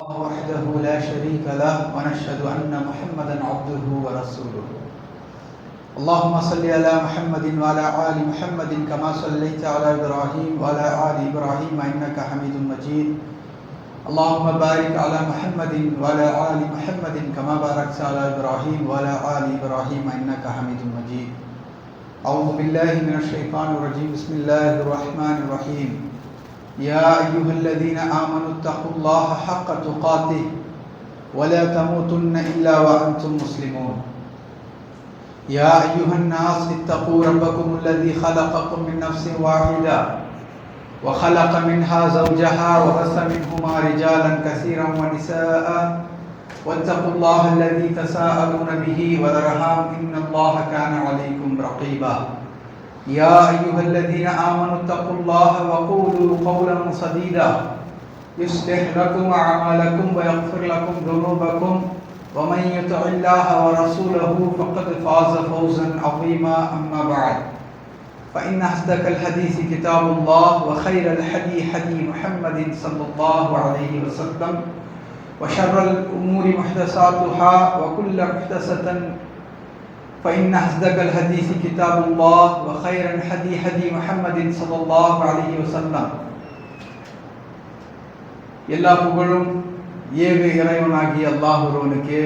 وحده لا شريك له ونشهد أن محمدا عبده ورسوله. اللهم صل على محمد وعلى آل محمد كما صليت على إبراهيم وعلى آل إبراهيم إنك حميد مجيد. اللهم بارك على محمد وعلى آل محمد كما باركت على إبراهيم وعلى آل إبراهيم إنك حميد مجيد. أعوذ بالله من الشيطان الرجيم. بسم الله الرحمن الرحيم. يا أيها الذين آمنوا اتقوا الله حق تقاته ولا تموتن إلا وأنتم مسلمون. يا أيها الناس اتقوا ربكم الذي خلقكم من نفس واحدة وخلق منها زوجها وبث منهما رجالا كثيرا ونساء واتقوا الله الذي تساءلون به والأرحام إن الله كان عليكم رقيبا. يا أيها الذين آمنوا اتقوا الله وقولوا قولا سديدا يصلح لكم أعمالكم ويغفر لكم ذنوبكم ومن يطع الله ورسوله فقد فاز فوزا عظيما. أما بعد فإن أصدق الحديث كتاب الله وخير الهدي هدي محمد صلى الله عليه وسلم وشر الأمور محدثاتها وكل محدثة فإن أصدق الحديث كتاب الله وخير الهدي هدي محمد صلى الله عليه وسلم. எல்லா புகழும் ஏக இறைவனாகிய அல்லாஹ் ஒருவனுக்கே,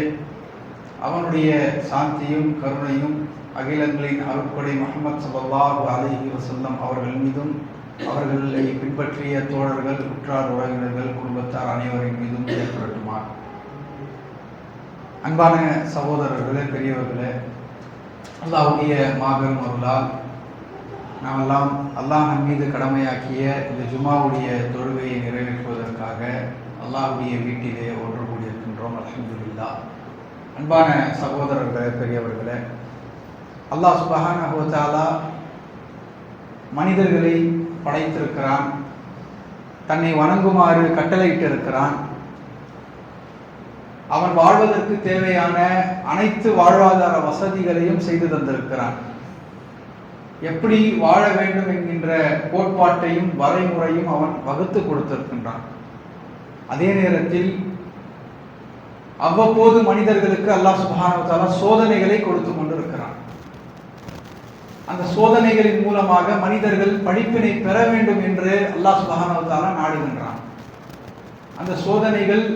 அவனுடைய சாந்தியும் கருணையும் அகிலங்களின் அருட்கொடை முஹம்மது ஸல்லல்லாஹு அலைஹி வஸல்லம் அவர்கள் மீதும் அவர்களை பின்பற்றிய தோழர்கள், உற்றார் உறவினர்கள், குடும்பத்தார் அனைவரின் மீதும் ஏற்படுத்துமா. அன்பான சகோதரர்களே, பெரியவர்களே, அல்லாஹ்வுடைய மாபெரும் அருளால் நாமெல்லாம் அல்லாஹ் நம் மீது கடமையாக்கிய இந்த ஜுமாவுடைய தொழுகையை நிறைவேற்றுவதற்காக அல்லாஹ்வுடைய வீட்டிலே ஒன்று கூடியிருக்கின்றோம். அல்ஹம்துலில்லாஹ். அன்பான சகோதரர்களே, பெரியவர்களே, அல்லாஹ் சுப்ஹானஹு வ தஆலா மனிதர்களை படைத்திருக்கிறான், தன்னை வணங்குமாறு கட்டளையிட்டிருக்கிறான். அவன் வாழ்வதற்கு தேவையான அனைத்து வாழ்வாதார வசதிகளையும் செய்து தந்திருக்கிறான். எப்படி வாழ வேண்டும் என்கின்ற கோட்பாட்டையும் வரைமுறையும் அவன் வகுத்து கொடுத்திருக்கின்றான். அதே நேரத்தில் அவ்வப்போது மனிதர்களுக்கு அல்லாஹ் சுப்ஹானஹு வ தஆலா சோதனைகளை கொடுத்து கொண்டிருக்கிறான். அந்த சோதனைகளின் மூலமாக மனிதர்கள் படிப்பினை பெற வேண்டும் என்று அல்லாஹ் சுப்ஹானஹு வ தஆலா நாடுகின்றான். அந்த சோதனைகள்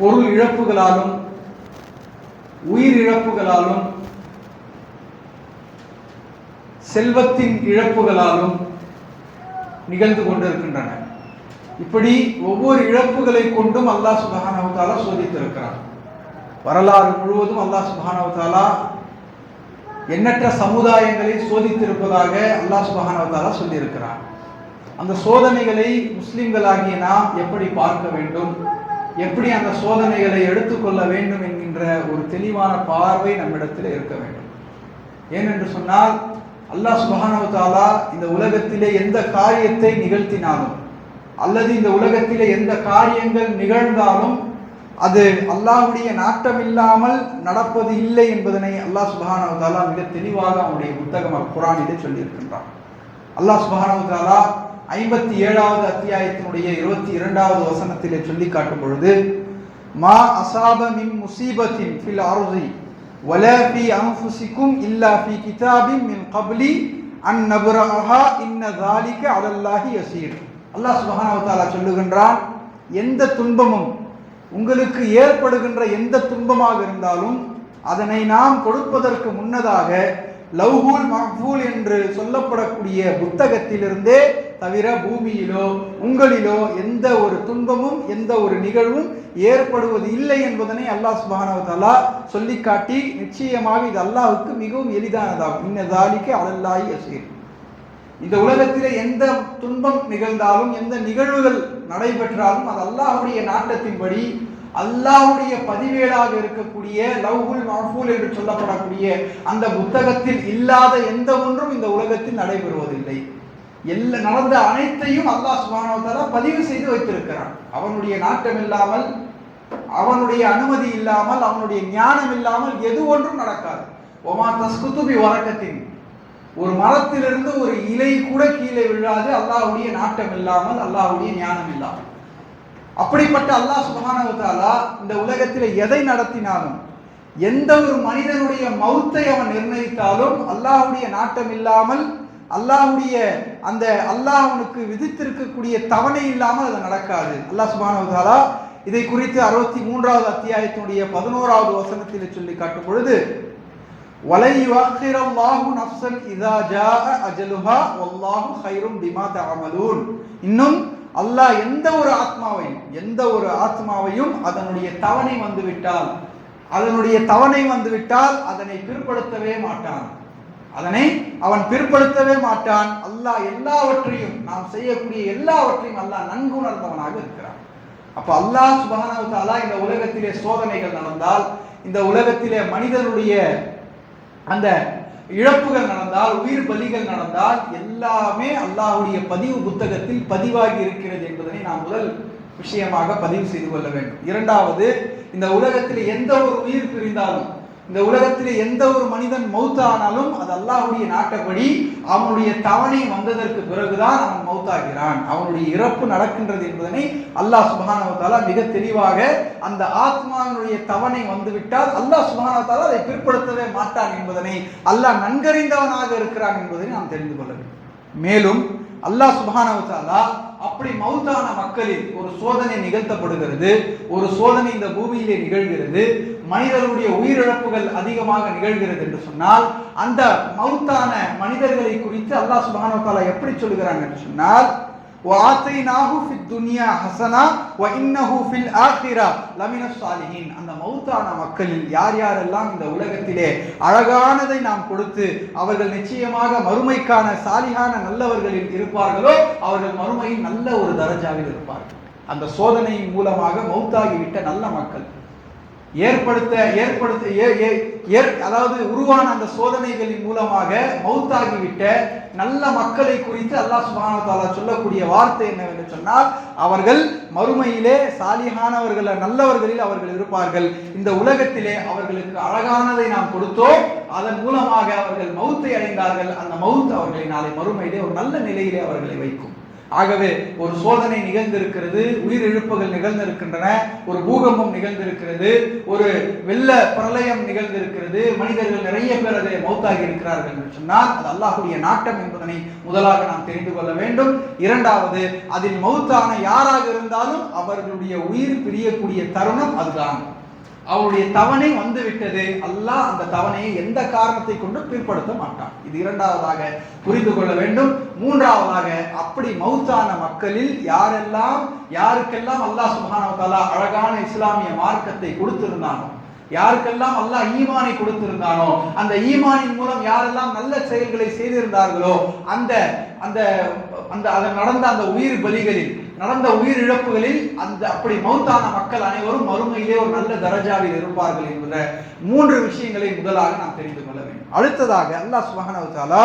பொருள் இழப்புகளாலும் உயிர் இழப்புகளாலும் செல்வத்தின் இழப்புகளாலும் நிகழ்ந்து கொண்டிருக்கின்றன. இப்படி ஒவ்வொரு இழப்புகளை கொண்டும் அல்லாஹ் சுப்ஹானஹு வ தஆலா சோதித்திருக்கிறான். வரலாறு முழுவதும் அல்லாஹ் சுப்ஹானஹு வ தஆலா எண்ணற்ற சமுதாயங்களை சோதித்திருப்பதாக அல்லாஹ் சுப்ஹானஹு வ தஆலா சொல்லியிருக்கிறான். அந்த சோதனைகளை முஸ்லிம்களாகிய நாம் எப்படி பார்க்க வேண்டும், எப்படி அந்த சோதனைகளை எடுத்துக்கொள்ள வேண்டும் என்கின்ற ஒரு தெளிவான பார்வை நம்மிடத்தில் இருக்க வேண்டும். ஏனென்று சொன்னால் அல்லாஹ் சுப்ஹானஹு வ தஆலா இந்த உலகத்திலே எந்த காரியத்தை நிகழ்த்தினாலும் அல்லது இந்த உலகத்திலே எந்த காரியங்கள் நிகழ்ந்தாலும் அது அல்லாஹ்வுடைய நாட்டம் இல்லாமல் நடப்பது இல்லை என்பதனை அல்லாஹ் சுப்ஹானஹு வ தஆலா மிக தெளிவாக அவனுடைய புத்தகம் அல் குர்ஆனிலே சொல்லியிருக்கின்றான். அல்லாஹ் சுப்ஹானஹு வ தஆலா 57வது அத்தியாயத்தினுடைய 22வது வசனத்திலே சொல்லி காட்டும் பொழுது, மா அஸாப மின் முஸீபத்தின் ஃபில் அர்தி வலா ஃபீ அன்ஃபுஸிகும் இல்லா ஃபீ கிதாபின் மின் கப்லி அன் நப்ரஹா இன்ன ஸாலிக அலல்லாஹி யஸீர். அல்லாஹ் சுப்ஹானஹு வ தஆலா சொல்லுகின்றான், எந்த துன்பமும் உங்களுக்கு ஏற்படுகின்ற எந்த துன்பமாக இருந்தாலும் அதனை நாம் கொடுப்பதற்கு முன்னதாக லவ்ஹுல் மஹ்ஃபூல் என்று சொல்லப்படக்கூடிய புத்தகத்திலிருந்தே தவிர பூமியிலோ உங்களிலோ எந்த ஒரு துன்பமும் எந்த ஒரு நிகழ்வும் ஏற்படுவது இல்லை என்பதனை அல்லாஹ் சுப்ஹானஹு வ தஆலா சொல்லி காட்டி, நிச்சயமாக இது அல்லாஹ்வுக்கு மிகவும் எளிதானதாகும். இன்ன ஸாலிக அலல்லாஹி யஸீர். இந்த உலகத்திலே எந்த துன்பம் நிகழ்ந்தாலும் எந்த நிகழ்வுகள் நடைபெற்றாலும் அது அல்லாஹ்வுடைய நாட்டத்தின்படி அல்லாஹ்வுடைய பதிவேடாக இருக்கக்கூடிய லவ்ஹுல் மஹ்ஃபூல் என்று சொல்லப்படக்கூடிய அந்த புத்தகத்தில் இல்லாத எந்த ஒன்றும் இந்த உலகத்தில் நடைபெறுவதில்லை. நடந்த அனைத்தையும் அல்லாஹ் சுப்ஹானஹு வ தஆலா பதிவு செய்து வைத்திருக்கிறான். அவனுடைய நாட்டம் இல்லாமல், அவனுடைய அனுமதி இல்லாமல், அவனுடைய ஞானம் இல்லாமல் எது ஒன்றும் நடக்காது. ஒமா தஸ்குது பி வரக்கத்தின், ஒரு மரத்திலிருந்து ஒரு இலை கூட கீழே விழாது அல்லாஹ்வுடைய நாட்டம் இல்லாமல், அல்லாஹ்வுடைய ஞானம் இல்லாமல். அப்படிப்பட்ட அல்லாஹ் சுப்ஹானஹு வ தஆலா இந்த உலகத்தில் எதை நடத்தினாலும், எந்த ஒரு மனிதனுடைய மௌத்தை அவன் நிர்ணயித்தாலும் அல்லாஹ்வுடைய நாட்டம் இல்லாமல், அல்லாஹ்வுடைய அந்த அல்லாஹ் அவனுக்கு விதித்திருக்கக்கூடிய தவணை இல்லாமல் அது நடக்காது. அல்லாஹ் சுப்ஹானஹு வ தஆலா இதை குறித்து 63வது அத்தியாயத்தினுடைய 11வது வசனத்தில் சொல்லி காட்டும் பொழுது, வலை யுஅக்கிரல்லாஹு நஃப்ஸன் இதா ஜாஅ அஜலுஹா வல்லாஹு கைரும் பிமா தஅமலூன். இன்னும் அல்லாஹ் எந்த ஒரு ஆத்மாவையும் அதனுடைய தவணை வந்துவிட்டால் அதனை பிற்படுத்தவே மாட்டான். அல்லாஹ் எல்லாவற்றையும், நாம் செய்யக்கூடிய எல்லாவற்றையும் அல்லாஹ் நன்கு உணர்ந்தவனாக இருக்கிறான். அப்ப அல்லாஹ் சுப்ஹானஹு வ தஆலா இந்த உலகத்திலே சோதனைகள் நடந்தால், இந்த உலகத்திலே மனிதனுடைய அந்த இழப்புகள் நடந்தால், உயிர் பலிகள் நடந்தால், எல்லாமே அல்லாஹ்வுடைய பதிவு புத்தகத்தில் பதிவாகி இருக்கிறது என்பதனை நாம் முதல் விஷயமாக பதிவு செய்து கொள்ள வேண்டும். இரண்டாவது, இந்த உலகத்தில் எந்த ஒரு உயிர் பிரிந்தாலும், இந்த உலகத்தில் எந்த ஒரு மனிதன் மௌத்தானாலும் அது அல்லாஹ்வுடைய நாட்டப்படி அவனுடைய தவணை வந்ததற்கு பிறகுதான் அவன் மௌத்தாகிறான், அவனுடைய இறப்பு நடக்கின்றது என்பதனை அல்லாஹ் சுப்ஹானஹு வ தஆலா மிக தெளிவாக, அந்த ஆத்மாவினுடைய தவணை வந்துவிட்டால் அல்லாஹ் சுப்ஹானஹு வ தஆலா அதை பிற்படுத்தவே மாட்டான் என்பதனை அல்லாஹ் நன்கறிந்தவனாக இருக்கிறான் என்பதை நாம் தெரிந்து கொள்ள வேண்டும். மேலும் அல்லாஹ் சுப்ஹானஹு வ தஆலா அப்படி மௌத்தான மக்களில் ஒரு சோதனை நிகழ்த்தப்படுகிறது, ஒரு சோதனை இந்த பூமியிலே நிகழ்கிறது, மனிதர்களுடைய உயிரிழப்புகள் அதிகமாக நிகழ்கிறது என்று சொன்னால், அந்த மௌத்தான மனிதர்களை குறித்து அல்லாஹ் சுப்ஹானஹு வ தஆலா எப்படி சொல்கிறாங்க என்று சொன்னால், வஆதைனாஹு ஃபித் துன்யா ஹஸனா வ இன்னஹு ஃபில் ஆখিরা லமினஸ் சாலிஹீன். அந்த மௌத்தான மக்களில் யார் யாரெல்லாம் இந்த உலகத்திலே அழகானதை நாம் கொடுத்து அவர்கள் நிச்சயமாக மறுமைக்கான சாலிஹான நல்லவர்களில் இருப்பார்களோ அவர்கள் மறுமையில் நல்ல ஒரு தரஜாவில் இருப்பார்கள். அந்த சோதனையின் மூலமாக மௌத்தாகிவிட்ட நல்ல மக்கள் அதாவது உருவான அந்த சோதனைகளின் மூலமாக மௌத்தாகிவிட்ட நல்ல மக்களை குறித்து அல்லாஹ் சுப்ஹானஹு வ தஆலா சொல்லக்கூடிய வார்த்தை என்னவென்று சொன்னால், அவர்கள் மறுமையிலே சாலிஹானவர்கள் நல்லவர்களில் அவர்கள் இருப்பார்கள். இந்த உலகத்திலே அவர்களுக்கு அழகானதை நாம் கொடுத்தோம், அதன் மூலமாக அவர்கள் மௌத்தை அடைந்தார்கள். அந்த மௌத் அவர்களை நாளை மறுமையிலே ஒரு நல்ல நிலையிலே அவர்களை வைக்கும். ஆகவே ஒரு சோதனை நிகழ்ந்திருக்கிறது, உயிரிழப்புகள் நிகழ்ந்திருக்கின்றன, ஒரு பூகம்பம் நிகழ்ந்திருக்கிறது, ஒரு வெள்ள பிரளயம் நிகழ்ந்திருக்கிறது, மனிதர்கள் நிறைய பேர் அதை மௌத்தாகி இருக்கிறார்கள் என்று சொன்னால் அது அல்லாஹ்வுடைய நாட்டம் என்பதனை முதலாக நாம் தெரிந்து கொள்ள வேண்டும். இரண்டாவது, அதில் மௌத்தான யாராக இருந்தாலும் அவர்களுடைய உயிர் பிரியக்கூடிய தருணம் அதுதான். அவருடைய தவணை வந்து விட்டது, அல்லாஹ் அந்த தவணையை எந்த காரணத்தை கொண்டு பிற்படுத்த மாட்டான். இது இரண்டாவதாக புரிந்து கொள்ள வேண்டும். மூன்றாவதாக, அப்படி மௌத்தான மக்களில் யாருக்கெல்லாம் அல்லாஹ் சுப்ஹானஹு வ தஆலா அழகான இஸ்லாமிய மார்க்கத்தை கொடுத்திருந்தானோ, யாருக்கெல்லாம் அல்லாஹ் ஈமானை கொடுத்திருந்தானோ, அந்த ஈமானின் மூலம் யாரெல்லாம் நல்ல செயல்களை செய்திருந்தார்களோ, அந்த நடந்த அந்த உயிர் பலிகளில், நடந்த உயிர் இழப்புகளில் அப்படி மௌத்தான மக்கள் அனைவரும் மறுமையிலே ஒரு நல்ல தரஜாவில் இருப்பார்கள் என்கிற மூன்று விஷயங்களை முதலாக நாம் தெரிந்து கொள்ள வேண்டும். அடுத்ததாக அல்லாஹ் சுப்ஹானஹு வ தஆலா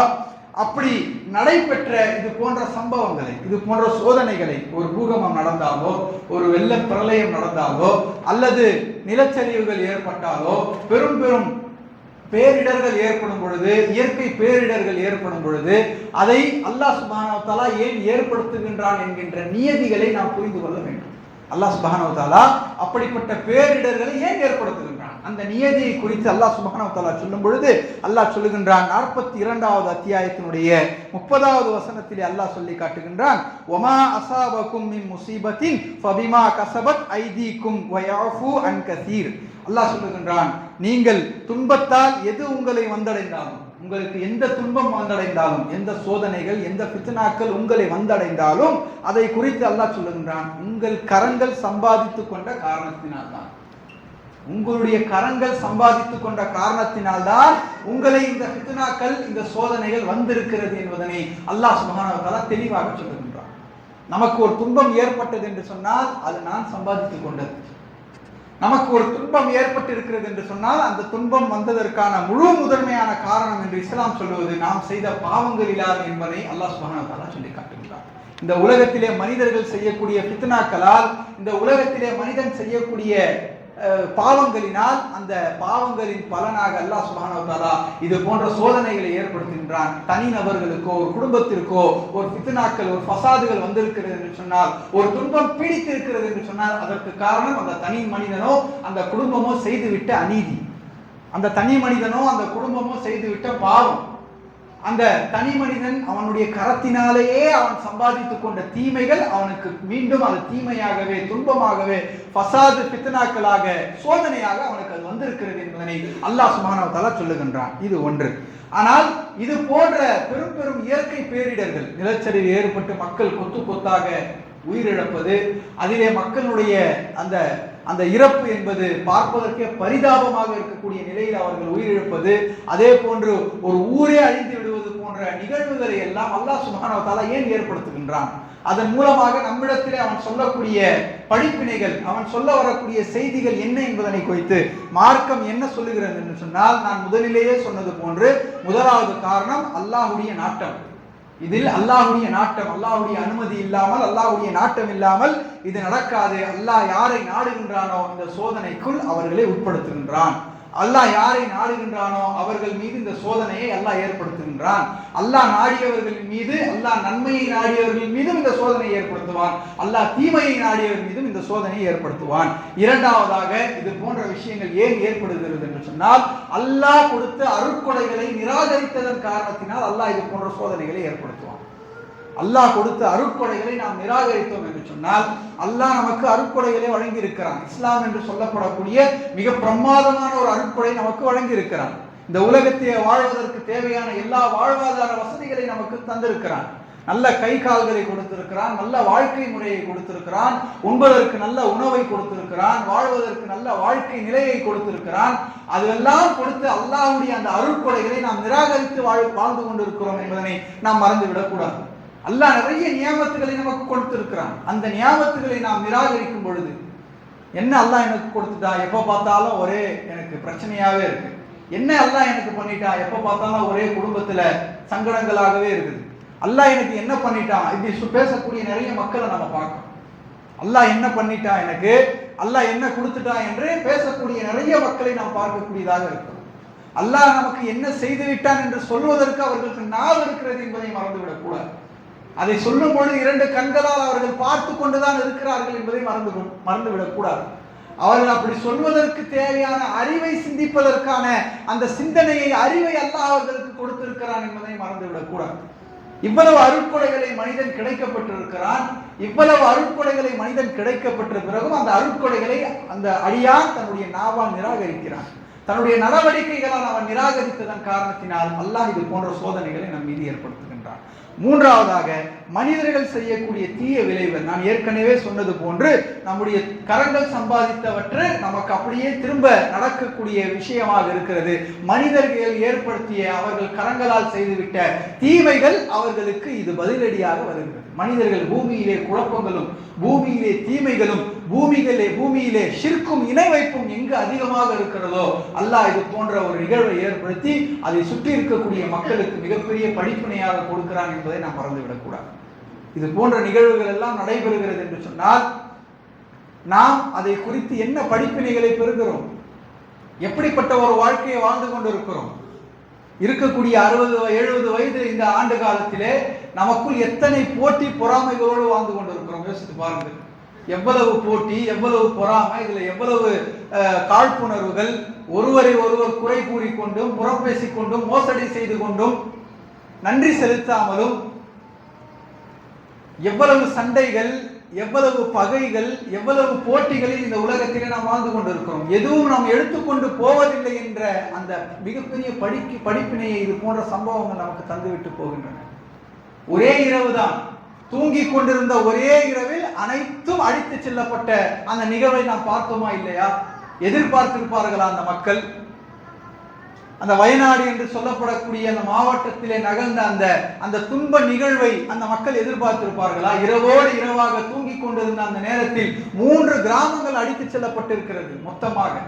அப்படி நடைபெற்ற இது போன்ற சம்பவங்களை, இது போன்ற சோதனைகளை, ஒரு பூகம்பம் நடந்தாலோ, ஒரு வெள்ள பிரளயம் நடந்தாலோ, அல்லது நிலச்சரிவுகள் ஏற்பட்டாலோ, பெரும் பெரும் பேரிடர்கள் ஏற்படும் பொழுது, இயற்கை பேரிடர்கள் ஏற்படும் பொழுது அதை அல்லாஹ் சுப்ஹானஹு வ தஆலா ஏன் ஏற்படுத்துகின்றான் என்கின்ற நியதிகளை நாம் புரிந்து கொள்ள வேண்டும். அல்லாஹ் சுப்ஹானஹு வ தஆலா அப்படிப்பட்ட பேரிடர்களை ஏன் ஏற்படுத்துகின்றான், அந்த நியதியை குறித்து அல்லாஹ் சுப்ஹானஹு வ தஆலா சொல்லும் பொழுது அல்லாஹ் சொல்லுகின்றான், 42வது அத்தியாயத்தினுடைய 30வது வசனத்திலே அல்லாஹ் சொல்லி காட்டுகின்றான், வமா அஸாபகும் மின் முஸீபத்தின் ஃபபிமா கஸபத் ஐதீக்கும் வ யஃபு அன் கஸீர். அல்லாஹ் சொல்லுகின்றான், நீங்கள் துன்பத்தால் எது உங்களை வந்தடைந்தாலும், உங்களுக்கு எந்த துன்பம் வந்தடைந்தாலும், எந்த சோதனைகள், எந்த ஃபித்னாக்கள் உங்களை வந்தடைந்தாலும் அதை குறித்து அல்லாஹ் சொல்லுகின்றான், உங்கள் கரங்கள் சம்பாதித்துக் கொண்ட காரணத்தினால்தான், உங்களுடைய கரங்கள் சம்பாதித்துக் கொண்ட காரணத்தினால்தான் உங்களை இந்த ஃபித்னாக்கள், இந்த சோதனைகள் வந்திருக்கிறது என்பதனை அல்லாஹ் சுப்ஹானஹு வ தஆலா தெளிவாக சொல்லுகின்றான். நமக்கு ஒரு துன்பம் ஏற்பட்டது என்று சொன்னால் அது நான் சம்பாதித்துக் கொண்டது. நமக்கு ஒரு துன்பம் ஏற்பட்டு இருக்கிறது என்று சொன்னால் அந்த துன்பம் வந்ததற்கான முழு முதன்மையான காரணம் என்று இஸ்லாம் சொல்லுவது நாம் செய்த பாவங்களிலாது என்பதை அல்லாஹ் சுப்ஹானஹு வ தஆலா சொல்லி காட்டுகிறார். இந்த உலகத்திலே மனிதர்கள் செய்யக்கூடிய ஃபித்னாக்களால், இந்த உலகத்திலே மனிதன் செய்யக்கூடிய பாவங்களினால் அந்த பாவங்களின் பலனாக அல்லாஹ் சுப்ஹானஹு வ தஆலா இது போன்ற சோதனைகளை ஏற்படுத்துகின்றான். தனிநபர்களுக்கோ ஒரு குடும்பத்திற்கோ ஒரு ஃபித்னாக்கள் ஒரு ஃபசாதுகள் வந்திருக்கிறது என்று சொன்னால், ஒரு துன்பம் பீடித்திருக்கிறது என்று சொன்னால், அதற்கு காரணம் அந்த தனி மனிதனோ அந்த குடும்பமோ செய்துவிட்ட அநீதி, அந்த தனி மனிதனோ அந்த குடும்பமோ செய்துவிட்ட பாவம், அந்த தனி மனிதன் அவனுடைய கரத்தினாலேயே அவன் சம்பாதித்துக் கொண்ட தீமைகள் அவனுக்கு மீண்டும் அது தீமையாகவே துன்பமாகவே ஃபசாது ஃபித்னாக்களாக சோதனையாக அவனுக்கு அது வந்திருக்கிறது என்பதனை அல்லாஹ் சுப்ஹானஹு வ தஆலா சொல்லுகின்றான். இது ஒன்று. ஆனால் இது போன்ற பெரும் பெரும் இயற்கை பேரிடர்கள், நிலச்சரிவு ஏற்பட்டு மக்கள் கொத்து கொத்தாக உயிரிழப்பது, அதிலே மக்களுடைய அந்த அந்த இறப்பு என்பது பார்ப்பதற்கே பரிதாபமாக இருக்கக்கூடிய நிலையில் அவர்கள் உயிரிழப்பது, அதே போன்று ஒரு ஊரே அழிந்து விடுவது போன்ற நிகழ்வுகளை எல்லாம் அல்லாஹ் சுப்ஹானஹு வ தஆலா ஏன் ஏற்படுத்துகின்றான்? அதன் மூலமாக நம்மிடத்திலே அவன் சொல்லக்கூடிய படிப்பினைகள், அவன் சொல்ல வரக்கூடிய செய்திகள் என்ன என்பதனை குறித்து மார்க்கம் என்ன சொல்லுகிறது என்று சொன்னால், நான் முதலிலேயே சொன்னது போன்று முதலாவது காரணம் அல்லாஹ்வுடைய நாட்டம். இதில் அல்லாஹ்வுடைய நாட்டம், அல்லாஹ்வுடைய அனுமதி இல்லாமல், அல்லாஹ்வுடைய நாட்டம் இல்லாமல் இது நடக்காது. அல்லாஹ் யாரை நாடுகின்றானோ இந்த சோதனைக்குள் அவர்களை உட்படுத்துகின்றான். அல்லாஹ் யாரை நாடுகின்றானோ அவர்கள் மீது இந்த சோதனையை அல்லாஹ் ஏற்படுத்துகின்றான். அல்லாஹ் நாடியவர்களின் மீது, அல்லாஹ் நன்மையை நாடியவர்கள் மீதும் இந்த சோதனையை ஏற்படுத்துவான். அல்லாஹ் தீமையை நாடியவர் மீதும் இந்த சோதனையை ஏற்படுத்துவான். இரண்டாவதாக இது போன்ற விஷயங்கள் ஏன் ஏற்படுகிறது என்று சொன்னால், அல்லாஹ் கொடுத்த அருட்கொடைகளை நிராகரித்ததன் காரணத்தினால் அல்லாஹ் இது போன்ற சோதனைகளை ஏற்படுத்துவான். அல்லாஹ் கொடுத்த அருட்கொடைகளை நாம் நிராகரித்தோம் என்று சொன்னால், அல்லாஹ் நமக்கு அருட்கொடைகளை வழங்கி இருக்கிறான். இஸ்லாம் என்று சொல்லப்படக்கூடிய மிக பிரமாதமான ஒரு அருட்கொடை நமக்கு வழங்கி இருக்கிறான். இந்த உலகத்தை வாழ்வதற்கு தேவையான எல்லா வாழ்வாதார வசதிகளை நமக்கு தந்திருக்கிறான். நல்ல கை கால்களை கொடுத்திருக்கிறான், நல்ல வாழ்க்கை முறையை கொடுத்திருக்கிறான், உண்பதற்கு நல்ல உணவை கொடுத்திருக்கிறான், வாழ்வதற்கு நல்ல வாழ்க்கை நிலையை கொடுத்திருக்கிறான். அதெல்லாம் கொடுத்து அல்லாஹ்வுடைய அந்த அருட்கொடைகளை நாம் நிராகரித்து வாழ்ந்து கொண்டிருக்கிறோம் என்பதனை நாம் மறந்துவிடக்கூடாது. அல்லாஹ் நிறைய நியாமத்துகளை நமக்கு கொடுத்திருக்கிறான். அந்த நியாமத்துகளை நாம் நிராகரிக்கும் பொழுது என்ன அல்லாஹ் எனக்கு கொடுத்துட்டா, எப்ப பார்த்தாலும் ஒரே எனக்கு பிரச்சனையாவே இருக்கு, என்ன அல்லாஹ் எனக்கு பண்ணிட்டா, எப்ப பார்த்தாலும் ஒரே குடும்பத்துல சங்கடங்களாகவே இருக்குது, அல்லாஹ் எனக்கு என்ன பண்ணிட்டான், இப்படி பேசக்கூடிய நிறைய மக்களை நம்ம பார்க்கணும். அல்லாஹ் என்ன பண்ணிட்டா எனக்கு, அல்லாஹ் என்ன கொடுத்துட்டா என்று பேசக்கூடிய நிறைய மக்களை நாம் பார்க்கக்கூடியதாக இருக்கும். அல்லாஹ் நமக்கு என்ன செய்து விட்டான் என்று சொல்வதற்கு அவர்களுக்கு நாவு இருக்கிறது என்பதை மறந்துவிடக் கூடாது. அதை சொல்லும் பொழுது இரண்டு கண்களால் அவர்கள் பார்த்து கொண்டுதான் இருக்கிறார்கள் என்பதை மறந்துவிடக் கூடாது. அவர்கள் அப்படி சொல்வதற்கு தேவையான அறிவை சிந்திப்பதற்கான அந்த சிந்தனையை, அறிவை அல்லாஹ் அவர்களுக்கு கொடுத்திருக்கிறான் என்பதை மறந்துவிடக் கூடாது. இவ்வளவு அருட்கொடைகளை மனிதன் கிடைக்கப்பட்டிருக்கிறான். இவ்வளவு அருட்கொடைகளை மனிதன் கிடைக்கப்பட்ட பிறகும் அந்த அருட்கொடைகளை அந்த அடியான் தன்னுடைய நாவால் நிராகரிக்கிறான். தன்னுடைய நடவடிக்கைகளால் அவன் நிராகரித்ததன் காரணத்தினால் அல்லாஹ் இது போன்ற சோதனைகளை நம் மீது ஏற்படுத்துகின்றான். மூன்றாவதாக மனிதர்கள் செய்யக்கூடிய தீய விளைவுகள், நான் ஏற்கனவே சொன்னது போன்று நம்முடைய கரங்கள் சம்பாதித்தவற்றை நமக்கு அப்படியே திரும்ப நடக்கக்கூடிய விஷயமாக இருக்கிறது. மனிதர்கள் ஏற்படுத்திய, அவர்கள் கரங்களால் செய்துவிட்ட தீமைகள் அவர்களுக்கு இது பதிலடியாக வருகிறது. மனிதர்கள் பூமியிலே குழப்பங்களும், பூமியிலே தீமைகளும், பூமியிலே ஷிர்க்கும் இணை வைப்பும் எங்கு அதிகமாக இருக்கிறதோ அல்லாஹ் இது போன்ற ஒரு நிகழ்வை ஏற்படுத்தி அதை சுற்றி இருக்கக்கூடிய மக்களுக்கு மிகப்பெரிய படிப்பினையாக கொடுக்கிறான் என்பதை நாம் மறந்துவிடக்கூடாது. இது போன்ற நிகழ்வுகள் எல்லாம் நடைபெறுகிறது என்று சொன்னால் நாம் அதை குறித்து என்ன படிப்பினைகளை பெறுகிறோம், எப்படிப்பட்ட ஒரு வாழ்க்கையை வாழ்ந்து கொண்டிருக்கிறோம். இருக்கக்கூடிய 60-70 வயது இந்த ஆண்டு காலத்திலே நமக்குள் எத்தனை போட்டி பொறாமைகளோடு வாழ்ந்து கொண்டிருக்கிறோம். யோசித்து பாருங்கள். எவ்வளவு போட்டி, எவ்வளவு பொறாமை, இதுல எவ்வளவு காழ்ப்புணர்வுகள், ஒருவரை ஒருவர் குறை கூறிக்கொண்டும், புறம் பேசிக்கொண்டும், மோசடி செய்து கொண்டும், நன்றி செலுத்தாமலும், எவ்வளவு சண்டைகள், எவ்வளவு பகைகள், எவ்வளவு போட்டிகளில் இந்த உலகத்திலே நாம் வாழ்ந்து கொண்டிருக்கிறோம். எதுவும் நாம் எடுத்துக்கொண்டு போவதில்லை என்ற அந்த மிகப்பெரிய படிப்பினையை இது போன்ற சம்பவங்கள் நமக்கு தந்துவிட்டு போகின்றன. ஒரே இரவு தான், தூங்கி கொண்டிருந்த ஒரே இரவில் அனைத்தும் அழித்து செல்லப்பட்ட அந்த நிகழ்வை நாம் பார்த்தோமா இல்லையா? எதிர்பார்த்திருப்பார்களா அந்த மக்கள்? அந்த வயநாடு என்று சொல்லப்படக்கூடிய அந்த மாவட்டத்திலே நகர்ந்த அந்த துன்ப நிகழ்வை அந்த மக்கள் எதிர்பார்த்திருப்பார்களா? இரவோடு இரவாக தூங்கி கொண்டிருந்த அந்த நேரத்தில் 3 கிராமங்கள் அடித்து செல்லப்பட்டிருக்கிறது. மொத்தமாக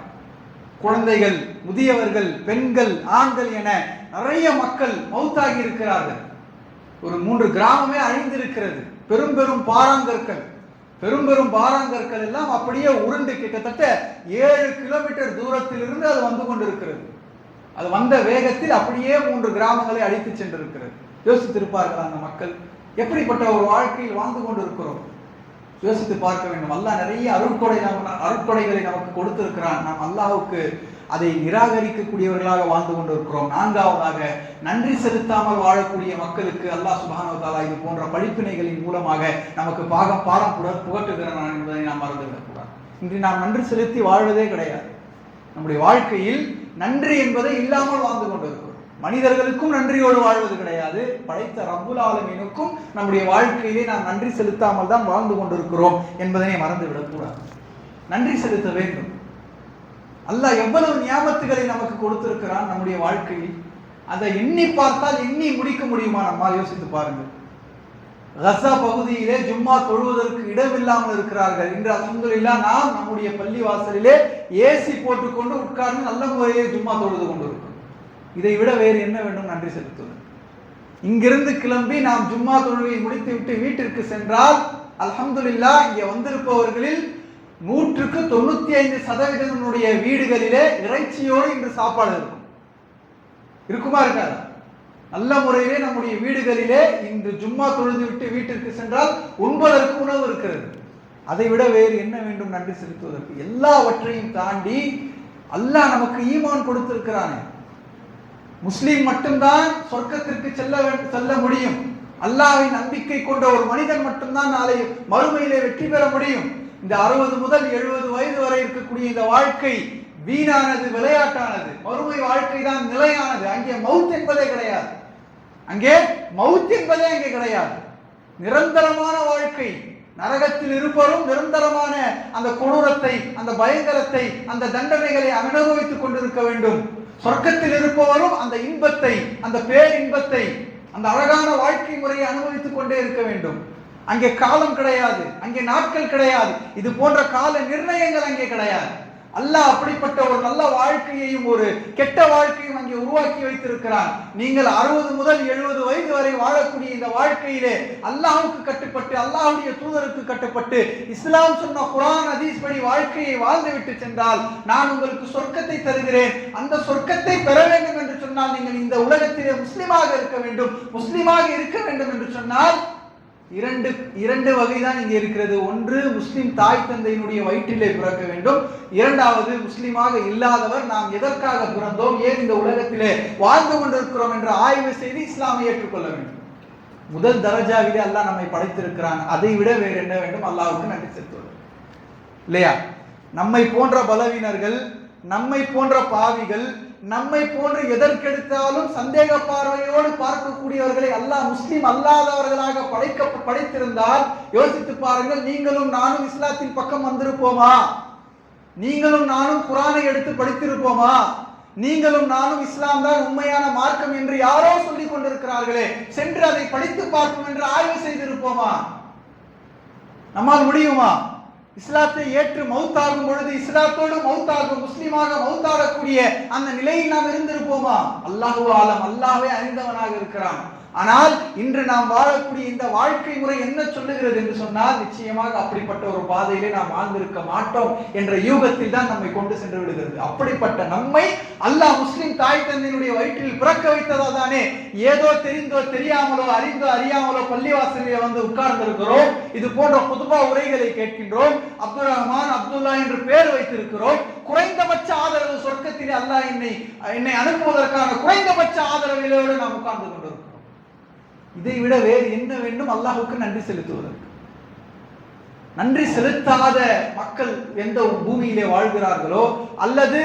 குழந்தைகள், முதியவர்கள், பெண்கள், ஆண்கள் என நிறைய மக்கள் மௌத்தாகி இருக்கிறார்கள். ஒரு 3 கிராமமே அழிந்திருக்கிறது. பெரும் பெரும் பாறாங்கற்கள், பெரும் பெரும் பாறாங்கற்கள் எல்லாம் அப்படியே உருண்டு கிட்டத்தட்ட 7 கிலோமீட்டர் தூரத்திலிருந்து அது வந்து கொண்டிருக்கிறது. அது வந்த வேகத்தில் அப்படியே 3 கிராமங்களை அடித்து சென்றிருக்கிறது. யோசித்திருப்பார்கள் அந்த மக்கள், எப்படிப்பட்ட ஒரு வாழ்க்கையில் வாழ்ந்து கொண்டிருக்கிறோம். யோசித்து பார்க்க வேண்டும். அல்லாஹ் நிறைய அருட்கொடைகளை நமக்கு கொடுத்திருக்கிறான். நாம் அல்லாஹ்வுக்கு அதை நிராகரிக்கக்கூடியவர்களாக வாழ்ந்து கொண்டிருக்கிறோம். 4வதாக நன்றி செலுத்தாமல் வாழக்கூடிய மக்களுக்கு அல்லாஹ் சுப்ஹானஹு வ தஆலா இது போன்ற படிப்பினைகளின் மூலமாக நமக்கு பாடம் புகட்டுகிறான் என்பதை நாம் மறந்துவிடக்கூடாது. இன்று நாம் நன்றி செலுத்தி வாழ்வதே கிடையாது. நம்முடைய வாழ்க்கையில் நன்றி என்பதை இல்லாமல் வாழ்ந்து கொண்டிருக்கிறோம். மனிதர்களுக்கும் நன்றியோடு வாழ்வது கிடையாது. படைத்த ரப்புல் ஆலமீனுக்கும் நம்முடைய வாழ்க்கையிலே நாம் நன்றி செலுத்தாமல் தான் வாழ்ந்து கொண்டிருக்கிறோம் என்பதனை மறந்து விடக்கூடாது. நன்றி செலுத்த வேண்டும். அல்லாஹ் எவ்வளவு நியாமத்துகளை நமக்கு கொடுத்திருக்கிறான் நம்முடைய வாழ்க்கையில். அதை எண்ணி பார்த்தால் எண்ணி முடிக்க முடியுமா? நம்மால் யோசித்து பாருங்கள். கஸா பகுதியிலே ஜும்மா தொழுவதற்கு இடமில்லாமல் இருக்கிறார்கள். இன்று அல்ஹம்துலில்லாஹ் நாம் நம்முடைய பள்ளி வாசலிலே ஏசி போட்டுக்கொண்டு உட்கார்ந்து நல்ல முறையில் ஜும்மா தொழுது கொண்டிருக்கிறோம். இதை விட வேறு என்ன வேண்டும் நன்றி செலுத்துவது? இங்கிருந்து கிளம்பி நாம் ஜும்மா தொழுகையை முடித்துவிட்டு வீட்டிற்கு சென்றால் அல்ஹம்துலில்லாஹ் இங்கே வந்திருப்பவர்களில் 195% வீடுகளிலே இறைச்சியோடு இன்று சாப்பாடு இருக்கும். இருக்குமா இருக்காதா? நல்ல முறையிலே நம்முடைய வீடுகளிலே இன்று ஜும்மா தொழுது விட்டு வீட்டிற்கு சென்றால் உண்பதற்கு உணவு இருக்கிறது. அதை விட வேறு என்ன வேண்டும் நன்றி செலுத்துவதற்கு? எல்லாவற்றையும் தாண்டி அல்லாஹ் நமக்கு ஈமான் கொடுத்திருக்கிறானே. முஸ்லிம் மட்டும்தான் சொர்க்கத்திற்கு செல்ல முடியும். அல்லாஹ்வை நம்பிக்கை கொண்ட ஒரு மனிதன் மட்டும்தான் நாளை மறுமையிலே வெற்றி பெற முடியும். இந்த 60 முதல் 70 வயது வரை இருக்கக்கூடிய இந்த வாழ்க்கை வீணானது, விளையாட்டானது. மறுமை வாழ்க்கை தான் நிலையானது. அங்கே மவுத் என்பதே கிடையாது. அங்கே கிடையாது. நிரந்தரமான வாழ்க்கை. நரகத்தில் இருப்பவரும் நிரந்தரமான அந்த கொடூரத்தை, அந்த பயங்கரத்தை, அந்த தண்டனைகளை அனுபவித்துக் கொண்டிருக்க வேண்டும். சொர்க்கத்தில் இருப்பவரும் அந்த இன்பத்தை, அந்த பேரின்பத்தை, அந்த அழகான வாழ்க்கை முறையை அனுபவித்துக் கொண்டே இருக்க வேண்டும். அங்கே காலம் கிடையாது, அங்கே நாட்கள் கிடையாது, இது போன்ற கால நிர்ணயங்கள் அங்கே கிடையாது. அல்லாஹ் அப்படிப்பட்ட ஒரு நல்ல வாழ்க்கையையும் ஒரு கெட்ட வாழ்க்கையும் அங்கே உருவாக்கி வைத்திருக்கிறான். நீங்கள் 60 முதல் 70 வயது வரை வாழக்கூடிய இந்த வாழ்க்கையிலே அல்லாஹ்வுக்கு கட்டுப்பட்டு, அல்லாஹ்வுடைய தூதருக்கு கட்டுப்பட்டு, இஸ்லாம் சொன்ன குர்ஆன் ஹதீஸ் படி வாழ்க்கையை வாழ்ந்துவிட்டு சென்றால் நான் உங்களுக்கு சொர்க்கத்தை தருகிறேன். அந்த சொர்க்கத்தை பெற வேண்டும் என்று சொன்னால் நீங்கள் இந்த உலகத்திலே முஸ்லிமாக இருக்க வேண்டும். முஸ்லிமாக இருக்க வேண்டும் என்று சொன்னால் இரண்டு வகைதான் இங்கே இருக்கிறது. ஒன்று, முஸ்லிம் தாய் தந்தையினுடைய வயிற்றிலே பிறக்க வேண்டும். இரண்டாவது, முஸ்லிமாக இல்லாதவர் நாம் எதற்காக பிறந்தோம், ஏன் இந்த உலகத்திலே வாழ்ந்து கொண்டிருக்கிறோம் என்று ஆய்வு செய்து இஸ்லாமை ஏற்றுக்கொள்ள வேண்டும். முதல் தரஜாவிலே அல்லாஹ் நம்மை படைத்திருக்கிறான். அதை விட வேறு என்ன வேண்டும்? அல்லாஹ்வுக்கு நன்றி செலுத்துவது இல்லையா? நம்மை போன்ற பலவீனர்கள், நம்மை போன்ற பாவிகள், நம்மை போன்று எதற்கெடுத்தாலும் சந்தேக பார்வையோடு பார்க்கக்கூடியவர்களை அல்லாஹ் முஸ்லிம் அல்லாதவர்களாக படைத்திருந்தால் யோசித்து பாருங்கள். நீங்களும் நானும் இஸ்லாத்தின் பக்கம் வந்திருப்போமா? நீங்களும் நானும் குர்ஆனை எடுத்து படித்திருப்போமா? நீங்களும் நானும் இஸ்லாம் தான் உண்மையான மார்க்கம் என்று யாரோ சொல்லிக் கொண்டிருக்கிறார்களே, சென்று அதை படித்து பார்ப்போம் என்று ஆய்வு செய்திருப்போமா? நம்மால் முடியுமா? இஸ்லாத்தை ஏற்று மௌத்தாகும் பொழுது இஸ்லாத்தோடு மௌத்தாகும், முஸ்லிமாக மௌத்தாகக்கூடிய அந்த நிலையில் நாம் இருந்திருப்போமா? அல்லாஹு ஆலம், அல்லாஹ்வே அறிந்தவனாக இருக்கிறான். ஆனால் இன்று நாம் வாழக்கூடிய இந்த வாழ்க்கை முறை என்ன சொல்லுகிறது என்று சொன்னால், நிச்சயமாக அப்படிப்பட்ட ஒரு பாதையிலே நாம் வாழ்ந்திருக்க மாட்டோம் என்ற யூகத்தில் தான் நம்மை கொண்டு சென்று விடுகிறது. அப்படிப்பட்ட நம்மை அல்லாஹ் முஸ்லிம் தாய் தந்தையினுடைய வயிற்றில் பிறக்க வைத்ததா தானே ஏதோ தெரிந்தோ தெரியாமலோ அறிந்தோ அறியாமலோ பள்ளிவாசலிலே வந்து உட்கார்ந்திருக்கிறோம். இது போன்ற குதுபா உரைகளை கேட்கின்றோம். அப்துல் ரஹ்மான், அப்துல்லா என்று பெயர் வைத்திருக்கிறோம். குறைந்தபட்ச ஆதரவு சொர்க்கத்திலே அல்லாஹ் என்னை அனுப்புவதற்கான குறைந்தபட்ச ஆதரவிலோடு நாம் உட்கார்ந்து கொண்டிருக்கிறோம். இதை விட வேறு என்ன வேண்டும் அல்லாஹ்வுக்கு நன்றி செலுத்துவதற்கு? நன்றி செலுத்தாத மக்கள் எந்த பூமியிலே வாழ்கிறார்களோ, அல்லது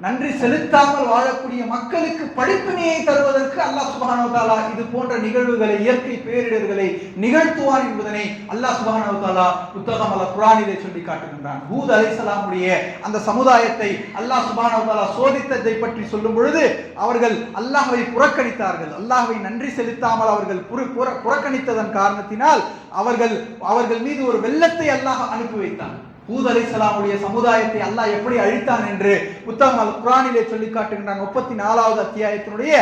நன்றி செலுத்தாமல் வாழக்கூடிய மக்களுக்கு படிப்பினையை தருவதற்கு அல்லாஹ் சுப்ஹானஹு வ தஆலா இது போன்ற நிகழ்வுகளை, இயற்கை பேரிடர்களை நிகழ்த்துவான் என்பதனை அல்லாஹ் சுப்ஹானஹு வ தஆலா புத்தகம் குர்ஆனிலே சொல்லி காட்டுகின்றான். ஹூத் அலைஹிஸ்ஸலாமுடைய அந்த சமுதாயத்தை அல்லாஹ் சுப்ஹானஹு வ தஆலா சோதித்ததை பற்றி சொல்லும் பொழுது அவர்கள் அல்லாஹ்வை புறக்கணித்தார்கள். அல்லாஹ்வை நன்றி செலுத்தாமல் அவர்கள் புறக்கணித்ததன் காரணத்தினால் அவர்கள் மீது ஒரு வெள்ளத்தை அல்லாஹ் அனுப்பி வைத்தான். ஹூத் அலைஹிஸ்ஸலாமுடைய சமுதாயத்தை அல்லாஹ் எப்படி அழித்தான் என்று புத்தகம் குர்ஆனிலே சொல்லி காட்டுகின்றான். 34வது அத்தியாயத்தினுடைய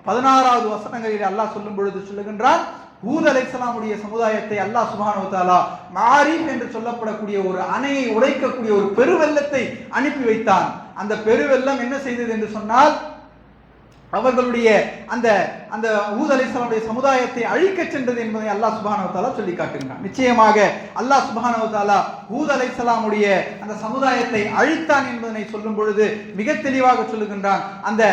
16வது வசனங்களிலே அல்லாஹ் சொல்லும் பொழுது சொல்லுகின்றான், ஹூத் அலைஹிஸ்ஸலாமுடைய சமுதாயத்தை அல்லாஹ் சுப்ஹானஹு வ தஆலா மாரீஃப் என்று சொல்லப்படக்கூடிய ஒரு அணையை உடைக்கக்கூடிய ஒரு பெருவெள்ளத்தை அனுப்பி வைத்தான். அந்த பெருவெள்ளம் என்ன செய்தது என்று சொன்னால் அவர்களுடைய அந்த அந்த ஹூத் அலைஹிஸ்ஸலாமுடைய சமுதாயத்தை அழிக்க சென்றது என்பதை அல்லாஹ் சுப்ஹானஹு வ தஆலா சொல்லி காட்டுகிறான். நிச்சயமாக அல்லாஹ் சுப்ஹானஹு வ தஆலா ஹூத் அலைஹிஸ்ஸலாமுடைய அந்த சமுதாயத்தை அழித்தான் என்பதனை சொல்லும் பொழுது மிக தெளிவாக சொல்லுகின்றான். அந்த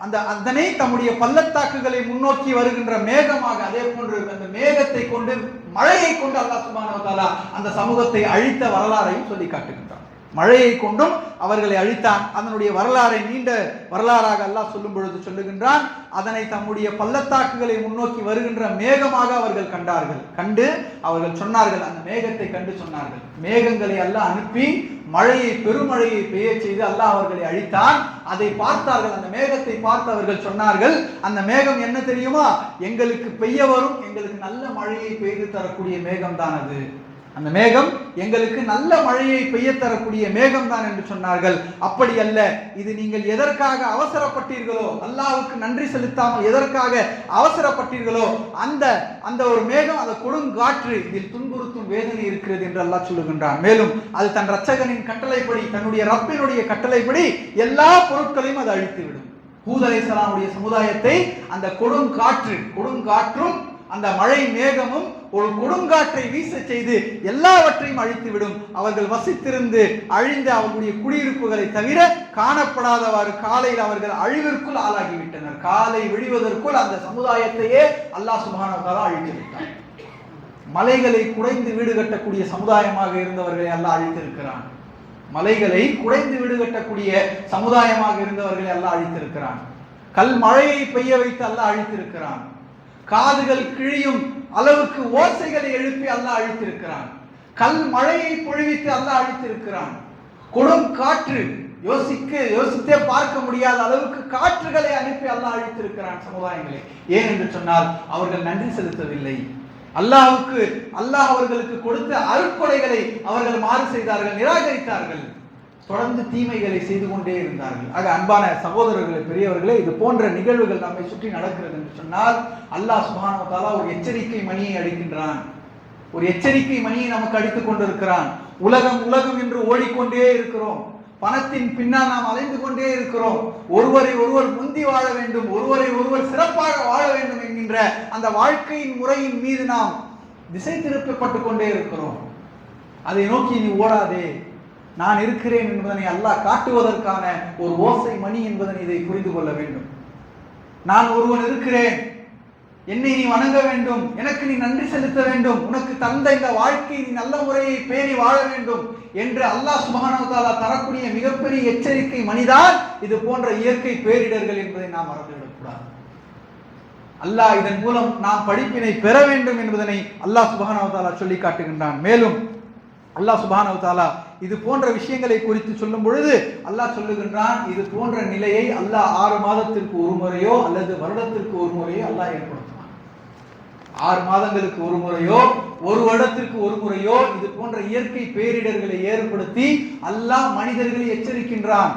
அந்த அதனை தம்முடைய பள்ளத்தாக்குகளை முன்னோக்கி வருகின்ற மேகமாக, அதே போன்று அந்த மேகத்தை கொண்டு மழையை கொண்டு அல்லாஹ் சுப்ஹானஹு வ தஆலா அந்த சமூகத்தை அழித்த வரலாறையும் சொல்லி காட்டுகின்றான். மழையை கொண்டும் அவர்களை அழித்தான். அதனுடைய வரலாறை நீண்ட வரலாறாக அல்லாஹ் சொல்லும் பொழுது சொல்லுகின்றான், அதனை தம்முடைய பள்ளத்தாக்குகளை முன்னோக்கி வருகின்ற மேகமாக அவர்கள் கண்டார்கள். கண்டு அவர்கள் சொன்னார்கள், அந்த மேகத்தை கண்டு சொன்னார்கள். மேகங்களை அல்லாஹ் அனுப்பி மழையை பெருமழையை பெய்ய செய்து அல்லாஹ் அவர்களை அழித்தான். அதை பார்த்தார்கள். அந்த மேகத்தை பார்த்து அவர்கள் சொன்னார்கள், அந்த மேகம் என்ன தெரியுமா, எங்களுக்கு பெய்ய வரும், எங்களுக்கு நல்ல மழையை பெய்து தரக்கூடிய மேகம் தான் அது. அந்த மேகம் எங்களுக்கு நல்ல மழையை பெய்ய தரக்கூடிய மேகம் தான் என்று சொன்னார்கள். அப்படி அல்ல, இது நீங்கள் எதற்காக அவசரப்பட்டீர்களோ, அல்லாஹ்வுக்கு நன்றி செலுத்தாமல் எதற்காக அவசரப்பட்டீர்களோ அந்த அந்த ஒரு மேகம், அந்த கொடுங்காற்று, இதில் துன்புறுத்தும் வேதனை இருக்கிறது என்று அல்லாஹ் சொல்லுகின்றான். மேலும் அது தன் இரட்சகனின் கட்டளைப்படி, தன்னுடைய ரப்பினுடைய கட்டளைப்படி எல்லா பொருட்களையும் அது அழித்துவிடும். ஹூத் அலைஹிஸ்ஸலாமுடைய சமுதாயத்தை அந்த கொடுங்காற்றும் அந்த மழை மேகமும் ஒரு கொடுங்காற்றை வீச செய்து எல்லாவற்றையும் அழித்துவிடும். அவர்கள் வசித்திருந்து அழிந்த அவர்களுடைய குடியிருப்புகளை தவிர காணப்படாதவாறு காலையில் அவர்கள் அழிவிற்குள் ஆளாகிவிட்டனர். காலை விழுவதற்குள் அந்த சமுதாயத்தையே அல்லாஹ் சுப்ஹானஹு வ தஆலா அழித்து விட்டார். மலைகளை குடைந்து வீடு கட்டக்கூடிய சமுதாயமாக இருந்தவர்களை அல்லாஹ் அழித்திருக்கிறான். மலைகளை குடைந்து வீடு கட்டக்கூடிய சமுதாயமாக இருந்தவர்களை அல்லாஹ் அழித்திருக்கிறான். கல் மழையை பெய்ய வைத்து அல்லாஹ் அழித்திருக்கிறான். காதுகள் கிழியும் அளவுக்கு ஓசைகளை எழுப்பி அல்லாஹ் அழித்திருக்கிறான். கல் மழையை பொழிவித்து அல்லாஹ் அழித்திருக்கிறான். கொடும் காற்று, யோசித்தே பார்க்க முடியாத அளவுக்கு காற்றுகளை அனுப்பி அல்லாஹ் அழித்திருக்கிறான் சமுதாயங்களை. ஏன் என்று சொன்னால் அவர்கள் நன்றி செலுத்தவில்லை. அல்லாஹ் அவர்களுக்கு கொடுத்த அருட்கொடைகளை அவர்கள் மாறு செய்தார்கள், நிராகரித்தார்கள். தொடர்ந்து தீமைகளை செய்து கொண்டே இருந்தார்கள். ஆக அன்பான சகோதரர்களே, பெரியவர்களே, இது போன்ற நிகழ்வுகள் நம்மை சுற்றி நடக்கிறது என்று சொன்னால் அல்லாஹ் சுப்ஹானஹு வ தஆலா ஒரு எச்சரிக்கை மணியை அடிக்கின்றான். ஒரு எச்சரிக்கை மணியை நமக்கு அடித்துக் கொண்டிருக்கிறான். உலகம் என்று ஓடிக்கொண்டே இருக்கிறோம். பணத்தின் பின்னால் நாம் அலைந்து கொண்டே இருக்கிறோம். ஒருவரை ஒருவர் முந்தி வாழ வேண்டும், ஒருவரை ஒருவர் சிறப்பாக வாழ வேண்டும் என்கின்ற அந்த வாழ்க்கையின் முறையின் மீது நாம் திசை திருப்பப்பட்டு கொண்டே இருக்கிறோம். அதை நோக்கி நீ ஓடாதே, நான் இருக்கிறேன் என்பதனை அல்லாஹ் காட்டுவதற்கான ஒரு ஓசை மணி என்பதனை இதை புரிந்து கொள்ள வேண்டும். நான் ஒருவன் இருக்கிறேன், என்னை நீ வணங்க வேண்டும், எனக்கு நீ நன்றி செலுத்த வேண்டும், உனக்கு தந்த இந்த வாழ்க்கை நீ நல்ல முறையை பேணி வாழ வேண்டும் என்று அல்லாஹ் சுப்ஹானஹு வ தஆலா தரக்கூடிய மிகப்பெரிய எச்சரிக்கை மணிதான் இது போன்ற இயற்கை பேரிடர்கள் என்பதை நாம் மறந்துவிடக்கூடாது. அல்லாஹ் இதன் மூலம் நாம் படிப்பினை பெற வேண்டும் என்பதனை அல்லாஹ் சுப்ஹானஹு வ தஆலா சொல்லி காட்டுகின்றான். மேலும் அல்லாஹ் சுப்ஹானஹு வ தஆலா இது போன்ற விஷயங்களை குறித்து சொல்லும் பொழுது அல்லாஹ் சொல்லுகின்றான், இது போன்ற நிலையை அல்லாஹ் 6 மாதத்திற்கு ஒரு முறையோ அல்லது வருடத்திற்கு ஒரு முறையோ அல்லாஹ் ஏற்படுத்துவான். 6 மாதங்களுக்கு ஒரு முறையோ ஒரு வருடத்திற்கு ஒரு முறையோ இது போன்ற இயற்கை பேரிடர்களை ஏற்படுத்தி அல்லாஹ் மனிதர்களை எச்சரிக்கின்றான்.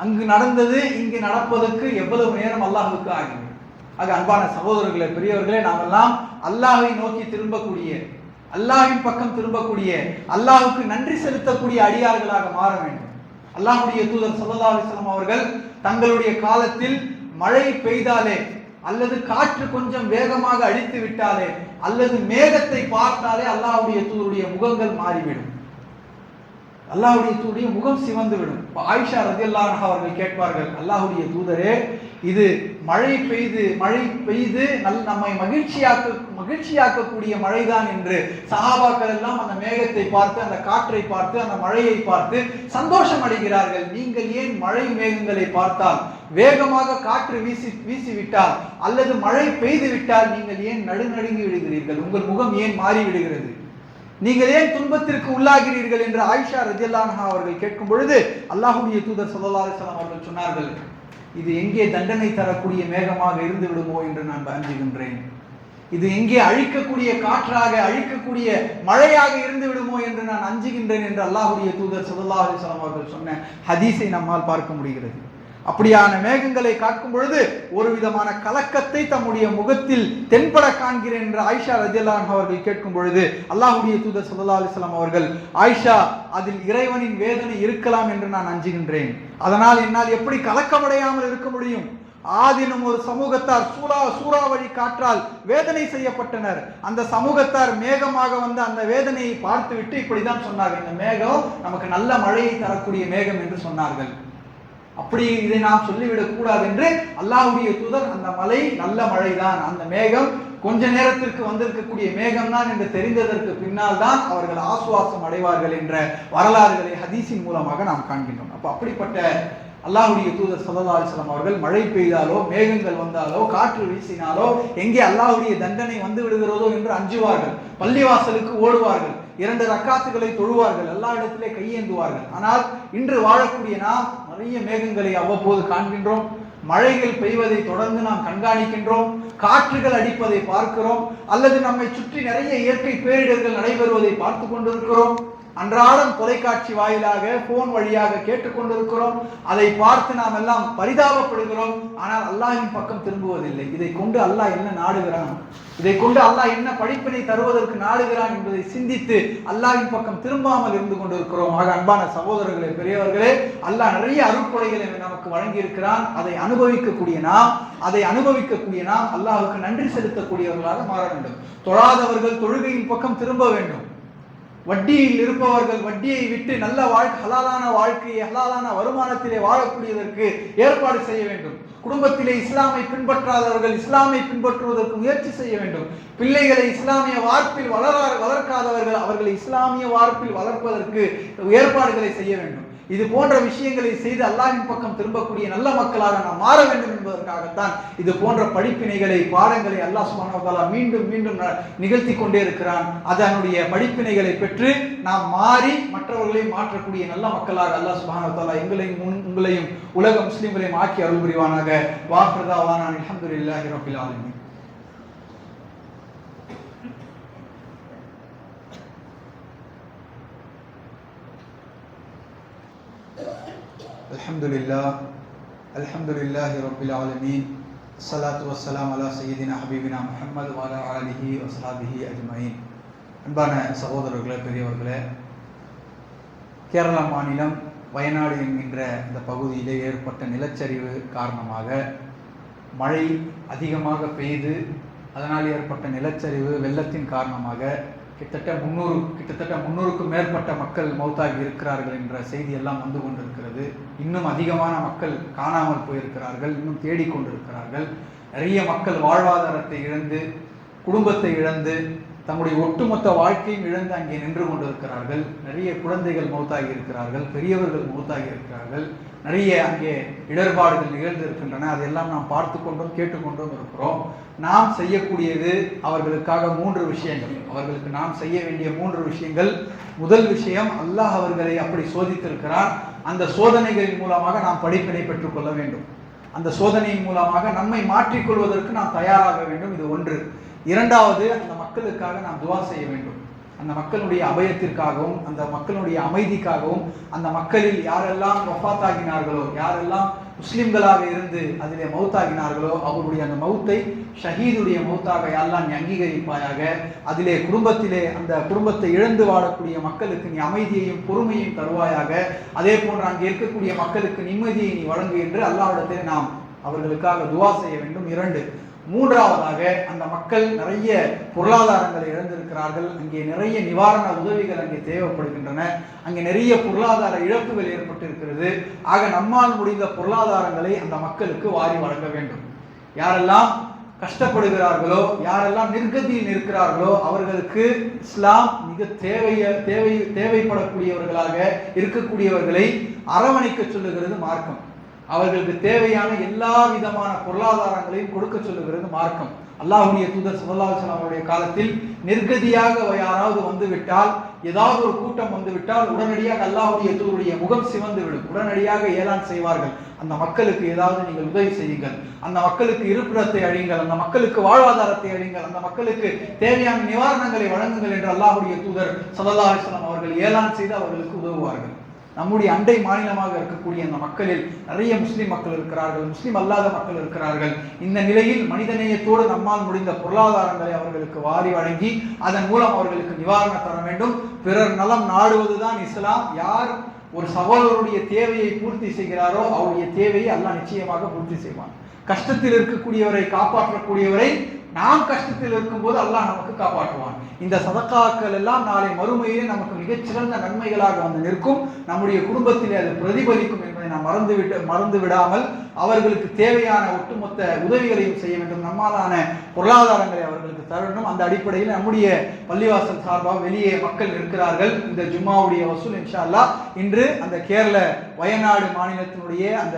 அங்கு நடந்தது இங்கு நடப்பதற்கு எவ்வளவு நேரம் அல்லாஹ்வுக்கு ஆகும். ஆக அன்பான சகோதரர்களே, பெரியவர்களே, நாமெல்லாம் அல்லாஹ்வை நோக்கி திரும்பக்கூடிய, அல்லாஹ்வின் பக்கம் திரும்பக்கூடிய, அல்லாஹ்வுக்கு நன்றி செலுத்தக்கூடிய அடியார்களாக மாற வேண்டும். அல்லாஹ்வுடைய தூதர் ஸல்லல்லாஹு அலைஹி வஸல்லம் அவர்கள் தங்களுடைய காலத்தில் மழை பெய்தாலே அல்லது காற்று கொஞ்சம் வேகமாக அடித்து விட்டாலே அல்லது மேகத்தை பார்த்தாலே அல்லாஹ்வுடைய தூதருடைய முகங்கள் மாறிவிடும். அல்லாஹ்வுடைய தூதருடைய முகம் சிவந்து விடும். ஆயிஷா ரலியல்லாஹு அன்ஹா அவர்கள் கேட்பார்கள், அல்லாஹ்வுடைய தூதரே, இது மழை பெய்து நம்மை மகிழ்ச்சியாக்கக்கூடிய மழைதான் என்று சஹாபாக்கள் எல்லாம் அந்த மேகத்தை பார்த்து, அந்த காற்றை பார்த்து, அந்த மழையை பார்த்து சந்தோஷம் அடைகிறார்கள். நீங்கள் ஏன் மழை மேகங்களை பார்த்தால், வேகமாக காற்று வீசிவிட்டால் அல்லது மழை பெய்து விட்டால் நீங்கள் ஏன் நடுநடுங்கி விடுகிறீர்கள்? உங்கள் முகம் ஏன் மாறி விடுகிறது? நீங்கள் ஏன் துன்பத்திற்கு உள்ளாகிறீர்கள் என்று ஆயிஷா ரலியல்லாஹு அன்ஹா அவர்கள் கேட்கும் பொழுது அல்லாஹ்வுடைய தூதர் ஸல்லல்லாஹு அலைஹி வஸல்லம் அவர்கள் சொன்னார்கள், இது எங்கே தண்டனை தரக்கூடிய மேகமாக இருந்து விடுமோ என்று நான் அஞ்சுகின்றேன். இது எங்கே அழிக்கக்கூடிய காற்றாக, அழிக்கக்கூடிய மழையாக இருந்து விடுமோ என்று நான் அஞ்சுகின்றேன் என்று அல்லாஹ்வுடைய தூதர் ஸல்லல்லாஹு அலைஹி வஸல்லம் அவர்கள் சொன்ன ஹதீஸை நம்மால் பார்க்க முடிகிறது. அப்படியான மேகங்களை காக்கும் பொழுது ஒரு விதமான கலக்கத்தை தம்முடைய முகத்தில் தென்பட காண்கிறேன் என்று ஆயிஷா ரலியல்லாஹு அன்ஹா அவர்கள் கேட்கும் பொழுது அல்லாஹ்வுடைய தூதர் ஸல்லல்லாஹு அலைஹி வஸல்லம் அவர்கள், ஆயிஷா, அதில் இறைவனின் வேதனை இருக்கலாம் என்று நான் அஞ்சுகின்றேன். அதனால் என்னால் எப்படி கலக்கமடையாமல் இருக்க முடியும்? ஆதினும் ஒரு சமூகத்தார் சூறாவளி காற்றால் வேதனை செய்யப்பட்டனர். அந்த சமூகத்தார் மேகமாக வந்து அந்த வேதனையை பார்த்துவிட்டு இப்படிதான் சொன்னார்கள், இந்த மேகம் நமக்கு நல்ல மழையை தரக்கூடிய மேகம் என்று சொன்னார்கள். அப்படி இதை நாம் சொல்லிவிடக் கூடாது என்று அல்லாஹ்வுடைய தூதர், அந்த மழை நல்ல மழைதான், அந்த மேகம் கொஞ்ச நேரத்திற்கு வந்திருக்கக்கூடிய மேகம் தான் என்று தெரிந்ததற்கு பின்னால் தான் அவர்கள் ஆசுவாசம் அடைவார்கள் என்ற வரலாறுகளை ஹதீஸின் மூலமாக நாம் காண்கின்றோம். அப்ப அப்படிப்பட்ட அல்லாஹ்வுடைய தூதர் ஸல்லல்லாஹு அலைஹி வஸல்லம் அவர்கள் மழை பெய்தாலோ, மேகங்கள் வந்தாலோ, காற்று வீசினாலோ, எங்கே அல்லாஹ்வுடைய தண்டனை வந்து விடுகிறதோ என்று அஞ்சுவார்கள். பள்ளிவாசலுக்கு ஓடுவார்கள், 2 ரக்காத்துகளை தொழுவார்கள், எல்லா இடத்திலே கையேந்துவார்கள். ஆனால் இன்று வாழக்கூடிய நாம் நிறைய மேகங்களை அவ்வப்போது காண்கின்றோம். மழைகள் பெய்வதை தொடர்ந்து நாம் கண்காணிக்கின்றோம். காற்றுகள் அடிப்பதை பார்க்கிறோம், அல்லது நம்மை சுற்றி நிறைய இயற்கை பேரிடர்கள் நடைபெறுவதை பார்த்து கொண்டிருக்கிறோம். அன்றாடம் தொலைக்காட்சி வாயிலாக, போன் வழியாக கேட்டுக்கொண்டிருக்கிறோம். அதை பார்த்து நாம் எல்லாம் பரிதாபப்படுகிறோம். ஆனால் அல்லாஹ்வின் பக்கம் திரும்புவதில்லை. இதை கொண்டு அல்லாஹ் என்ன நாடுகிறான், இதை கொண்டு அல்லாஹ் என்ன படிப்பினை தருவதற்கு நாடுகிறான் என்பதை சிந்தித்து அல்லாஹ்வின் பக்கம் திரும்பாமல் இருந்து கொண்டிருக்கிறோம். ஆக அன்பான சகோதரர்களே, பெரியவர்களே, அல்லாஹ் நிறைய அருட்கொடைகளை நமக்கு வழங்கி இருக்கிறான். அதை அனுபவிக்கக்கூடிய நாம் அல்லாஹ்வுக்கு நன்றி செலுத்தக்கூடியவர்களாக மாற வேண்டும். தொழாதவர்கள் தொழுகையின் பக்கம் திரும்ப வேண்டும். வட்டியில் இருப்பவர்கள் வட்டியை விட்டு நல்ல ஹலாலான வாழ்க்கையை, ஹலாலான வருமானத்திலே வாழக்கூடியதற்கு ஏற்பாடு செய்ய வேண்டும். குடும்பத்திலே இஸ்லாமை பின்பற்றாதவர்கள் இஸ்லாமை பின்பற்றுவதற்கு முயற்சி செய்ய வேண்டும். பிள்ளைகளை இஸ்லாமிய வார்ப்பில் வளர்க்காதவர்கள் அவர்களை இஸ்லாமிய வார்ப்பில் வளர்ப்பதற்கு ஏற்பாடுகளை செய்ய வேண்டும். இது போன்ற விஷயங்களை செய்து அல்லாஹ்வின் பக்கம் திரும்பக்கூடிய நல்ல மக்களாக நாம் மாற வேண்டும் என்பதற்காகத்தான் இது போன்ற படிப்பினைகளை, பாடங்களை அல்லாஹ் சுப்ஹானஹு வ தஆலா மீண்டும் மீண்டும் நிகழ்த்தி கொண்டே இருக்கிறான். அதனுடைய படிப்பினைகளை பெற்று நாம் மாறி மற்றவர்களை மாற்றக்கூடிய நல்ல மக்களாக அல்லாஹ் சுப்ஹானஹு வ தஆலா எங்களையும் உங்களையும் உலக முஸ்லிம்களையும் ஆக்கி அருள் புரிவானாக. வாஹிரு தஅவானா அல்ஹம்துலில்லாஹி ரப்பில் ஆலமீன். அல்ஹம்துலில்லாஹி ரப்பில் ஆலமீன். ஸலாத்து வஸ்ஸலாம் அலா சய்யிதினா ஹபீபினா முஹம்மது வ அலா ஆலிஹி வ ஸஹ்பிஹி அஜ்மஈன். அன்பான சகோதரர்களே, பெரியவர்களே, கேரளா மாநிலம் வயநாடு என்கின்ற இந்த பகுதியிலே ஏற்பட்ட நிலச்சரிவு காரணமாக மழை அதிகமாக பெய்து அதனால் ஏற்பட்ட நிலச்சரிவு வெள்ளத்தின் காரணமாக கிட்டத்தட்ட 300க்கும் மேற்பட்ட மக்கள் மௌத்தாகி இருக்கிறார்கள் என்ற செய்தி எல்லாம் வந்து கொண்டிருக்கிறது. இன்னும் அதிகமான மக்கள் காணாமல் போயிருக்கிறார்கள், இன்னும் தேடிக்கொண்டிருக்கிறார்கள். நிறைய மக்கள் வாழ்வாதாரத்தை இழந்து, குடும்பத்தை இழந்து, தங்களுடைய ஒட்டுமொத்த வாழ்க்கையும் இழந்து அங்கே நின்று கொண்டிருக்கிறார்கள். நிறைய குழந்தைகள் மௌத்தாகி இருக்கிறார்கள், பெரியவர்கள் மௌத்தாகி இருக்கிறார்கள். நிறைய அங்கே இடர்பாடுகள் நிகழ்ந்து இருக்கின்றன. அதையெல்லாம் நாம் பார்த்து கொண்டும் கேட்டுக்கொண்டும் இருக்கிறோம். நாம் செய்யக்கூடியது அவர்களுக்காக 3 விஷயங்கள். அவர்களுக்கு நாம் செய்ய வேண்டிய 3 விஷயங்கள். முதல் விஷயம், அல்லாஹ் அவர்களை அப்படி சோதித்திருக்கிறார். அந்த சோதனைகளின் மூலமாக நாம் படிப்பினை பெற்றுக்கொள்ள வேண்டும். அந்த சோதனையின் மூலமாக நம்மை மாற்றிக்கொள்வதற்கு நாம் தயாராக வேண்டும். இது ஒன்று. இரண்டாவது, அந்த மக்களுக்காக நாம் துஆ செய்ய வேண்டும். அந்த மக்களுடைய அபயத்திற்காகவும், அந்த மக்களுடைய அமைதிக்காகவும், அந்த மக்களில் யாரெல்லாம் வஃபாத்தாகினார்களோ, யாரெல்லாம் முஸ்லிம்களாக இருந்து அதிலே மௌத்தாகினார்களோ, அவருடைய அந்த மௌத்தை ஷஹீதுடைய மௌத்தாக யாரெல்லாம் நீ அங்கீகரிப்பாயாக. அதிலே அந்த குடும்பத்தை இழந்து வாழக்கூடிய மக்களுக்கு நீ அமைதியையும் பொறுமையும் தருவாயாக. அதே போன்று அங்கே இருக்கக்கூடிய மக்களுக்கு நிம்மதியை நீ வழங்கு என்று அல்லாஹ்விடத்தில் நாம் அவர்களுக்காக துஆ செய்ய வேண்டும். 2. மூன்றாவதாக, அந்த மக்கள் நிறைய பொருளாதாரங்களை இழந்திருக்கிறார்கள். அங்கே நிறைய நிவாரண உதவிகள் அங்கே தேவைப்படுகின்றன. அங்கே நிறைய பொருளாதார இழப்புகள் ஏற்பட்டிருக்கிறது. ஆக நம்மால் முடிந்த பொருளாதாரங்களை அந்த மக்களுக்கு வாரி வழங்க வேண்டும். யாரெல்லாம் கஷ்டப்படுகிறார்களோ, யாரெல்லாம் நிர்கதியில் இருக்கிறார்களோ, அவர்களுக்கு இஸ்லாம் மிக தேவைப்படக்கூடியவர்களாக இருக்கக்கூடியவர்களை அரவணைக்க சொல்லுகிறது மார்க்கம். அவர்களுக்கு தேவையான எல்லா விதமான பொருளாதாரங்களையும் கொடுக்க சொல்லுகிறது மார்க்கம். அல்லாஹ்வுடைய தூதர் ஸல்லல்லாஹு அலைஹி வஸல்லம் அவருடைய காலத்தில் நிர்கதியாக யாராவது வந்துவிட்டால், ஏதாவது ஒரு கூட்டம் வந்துவிட்டால், உடனடியாக அல்லாஹ்வுடைய தூதருடைய முகம் சிவந்து விடும். உடனடியாக ஏலான் செய்வார்கள், அந்த மக்களுக்கு ஏதாவது நீங்கள் உதவி செய்யுங்கள், அந்த மக்களுக்கு இருப்பிடத்தை அழியுங்கள், அந்த மக்களுக்கு வாழ்வாதாரத்தை அழியுங்கள், அந்த மக்களுக்கு தேவையான நிவாரணங்களை வழங்குங்கள் என்று அல்லாஹ்வுடைய தூதர் ஸல்லல்லாஹு அலைஹி வஸல்லம் அவர்கள் ஏலான் செய்து அவர்களுக்கு உதவுவார்கள். நம்முடைய அண்டை மாநிலமாக இருக்கக்கூடிய அந்த மக்களில் நிறைய முஸ்லிம் மக்கள் இருக்கிறார்கள், முஸ்லிம் அல்லாத மக்கள் இருக்கிறார்கள். இந்த நிலையில் மனிதநேயத்தோடு நம்மால் முடிந்த பொருளாதாரங்களை அவர்களுக்கு வாரி வழங்கி அதன் மூலம் அவர்களுக்கு நிவாரணம் தர வேண்டும். பிறர் நலம் நாடுவதுதான் இஸ்லாம். யார் ஒரு சகோதரருடைய தேவையை பூர்த்தி செய்கிறாரோ அவருடைய தேவையை அல்லாஹ் நிச்சயமாக பூர்த்தி செய்வான். கஷ்டத்தில் இருக்கக்கூடியவரை காப்பாற்றக்கூடியவரை நாம் கஷ்டத்தில் இருக்கும்போது அல்லாஹ் நமக்கு காப்பாற்றுவான். இந்த சதக்காக்கள் எல்லாம் நாளை மறுமையிலே நமக்கு மிகச்சிறந்த நன்மைகளாக வந்து நிற்கும். நம்முடைய குடும்பத்திலே அது பிரதிபலிக்கும் என்பதை நாம் மறந்து விடாமல் அவர்களுக்கு தேவையான ஒட்டுமொத்த உதவிகளையும் செய்ய வேண்டும். நம்மாலான பொருளாதாரங்களை அவர்களுக்கு தர வேண்டும். அந்த அடிப்படையில் நம்முடைய பள்ளிவாசல் சார்பாக வெளியே மக்கள் இருக்கிறார்கள். இந்த ஜும்மாவுடைய வசூல் இன்ஷா அல்லாஹ் இன்று அந்த கேரள வயநாடு மாநிலத்தினுடைய அந்த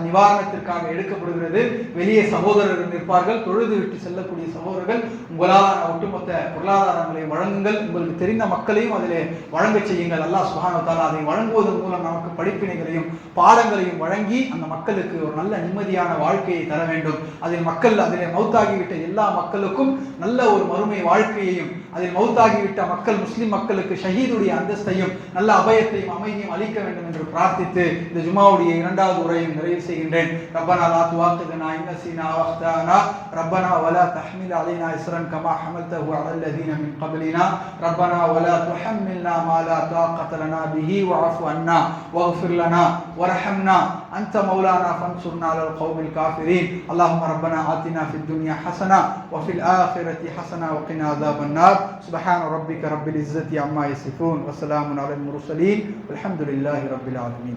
நிவாரணத்திற்காக எடுக்கப்படுகிறது. வெளியே சகோதரர்கள் நிற்பார்கள். தொழுது விட்டு செல்லக்கூடிய சகோதரர்கள் உங்களால் ஒட்டுமொத்த பொருளாதாரங்களை வழங்குங்கள். உங்களுக்கு தெரிந்த மக்களையும் அதிலே வழங்க செய்யுங்கள். அல்லாஹ் சுப்ஹானஹு வ தஆலா அதை வழங்குவதன் மூலம் நமக்கு படிப்பினைகளையும் பாடங்களையும் வழங்கி அந்த மக்களுக்கு ஒரு நல்ல நிம்மதியான வாழ்க்கையை தர வேண்டும். அதிலே மௌத்தாகிவிட்ட எல்லா மக்களுக்கும் நல்ல ஒரு மறுமை வாழ்க்கையையும், அதில் மௌத்தாகிவிட்ட முஸ்லிம் மக்களுக்கு ஷஹீதுடைய அந்தஸ்தையும் நல்ல அபயத்தையும் அமைதியும் அளிக்க வேண்டும் என்று பிரார்த்தித்து இந்த ஜும்மாவுடைய இரண்டாவது உரையும் நிறைவு செய்கின்றேன். ரப்பனா லா துஆகிதுனா இன் நஸீனா அவ் அக்தானா ரப்பனா வலா தஹ்மில் அலைனா இஸ்ரன் கமா ஹமல்தஹு அலல் லதீன மின் قبلنا ربنا ولا تحملنا ما لا طاقة لنا به واعف عنا واغفر لنا وارحمنا أنت مولانا فانصرنا على القوم الكافرين. اللهم ربنا آتنا في الدنيا حسنة وفي الآخرة حسنة وقنا عذاب النار. سبحان ربك رب العزة عما يصفون وسلام على المرسلين والحمد لله رب العالمين.